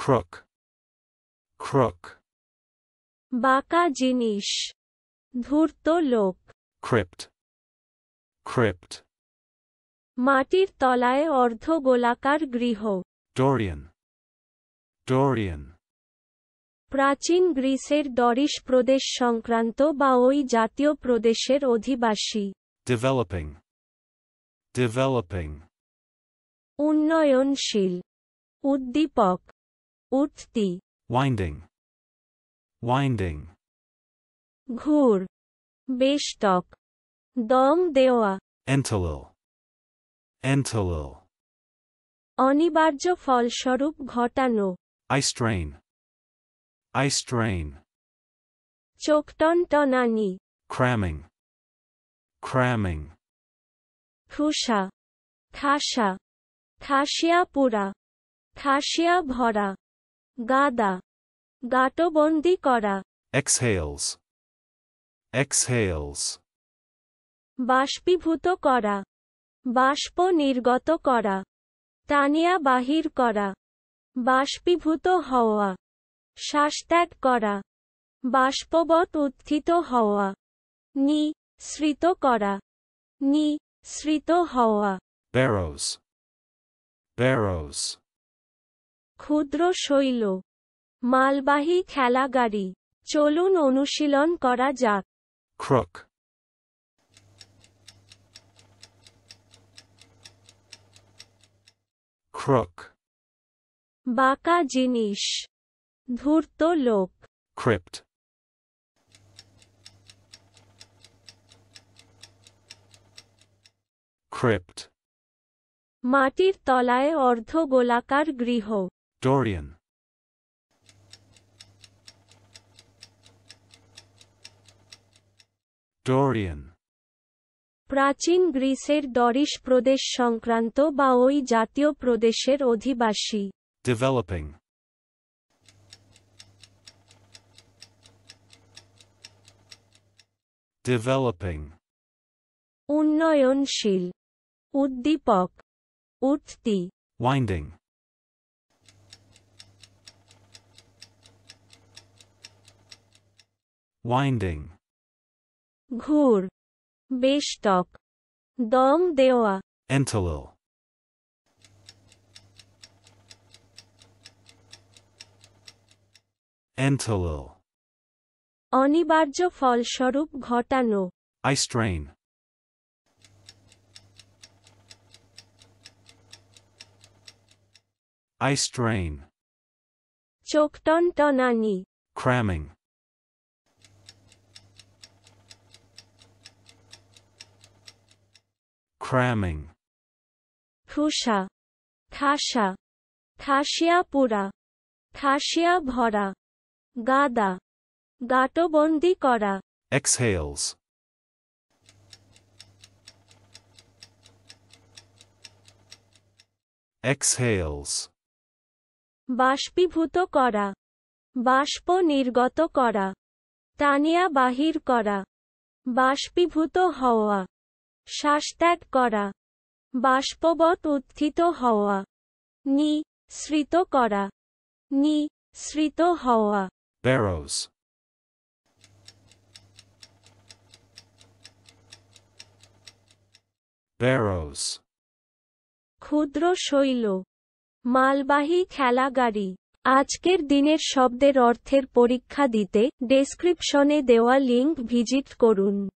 crook, crook. বাঁকা জিনিস, ধূর্ত লোক। Crypt, crypt. মাটির তলায় অর্ধগোলাকার গৃহ। Dorian, Dorian. প্রাচীন গ্রিসের ডরিশ প্রদেশ সংক্রান্ত বা ওই জাতীয় প্রদেশের অধিবাসী। Developing, developing. উন্নয়নশীল, উদ্দীপক, উঠতি। Winding, winding. ঘুর, বেষ্টক, দম দেওয়া। Entalil, entalil. অনিবার্য ফলস্বরূপ ঘটানো। Eye strain, eye strain. চোখটনটনানি। Cramming, cramming. ঠুসা, ঠাসা, ঠাসিয়া পুরা, ঠাসিয়া ভরা। গাদা, গাঁটবন্দি করা। Exhales, exhales. বাষ্পীভূত করা, বাষ্প নির্গত করা। টানিয়া বাহির করা, বাষ্পীভূত হওয়া। শ্বাসত্যাগ করা, বাষ্পবৎ উত্থিত হওয়া। নিঃসৃত করা, নিঃসৃত হওয়া। Barrows, barrows. ক্ষুদ্র শৈল, মালবাহী খেলাগাড়ি। চলুন অনুশীলন করা যাক। Crook, crook. বাঁকা জিনিস, ধূর্ত লোক। Crypt, crypt. মাটির তলায় অর্ধগোলাকার গৃহ। Dorian, Dorian. প্রাচীন গ্রিসের ডরিশ প্রদেশ সংক্রান্ত বা ওই জাতীয় প্রদেশের অধিবাসী। Developing, developing. উন্নয়নশীল, উদ্দীপক, উঠতি। Winding, winding. ঘুর, বেষ্টক, দম দেওয়া। Entalil, entalil. অনিবার্য ফলস্বরূপ ঘটানো। Eye strain, eye strain. চোখটনটনানি। Cramming, cramming. ঠুসা, ঠাসা, ঠাসিয়া পুরা, ঠাসিয়া ভরা। গাদা, গাঁটবন্দি করা। Exhales, exhales. বাষ্পীভূত করা, বাষ্প নির্গত করা। টানিয়া বাহির করা, বাষ্পীভূত হওয়া। শ্বাসত্যাগ করা, বাষ্পবৎ উত্থিত হওয়া। নিঃসৃত করা, নিঃসৃত হওয়া। Barrows, barrows. ক্ষুদ্র শৈল, মালবাহী খেলাগাড়ি। আজকের দিনের শব্দের অর্থের পরীক্ষা দিতে ডেসক্রিপশনে দেওয়া লিংক ভিজিট করুন।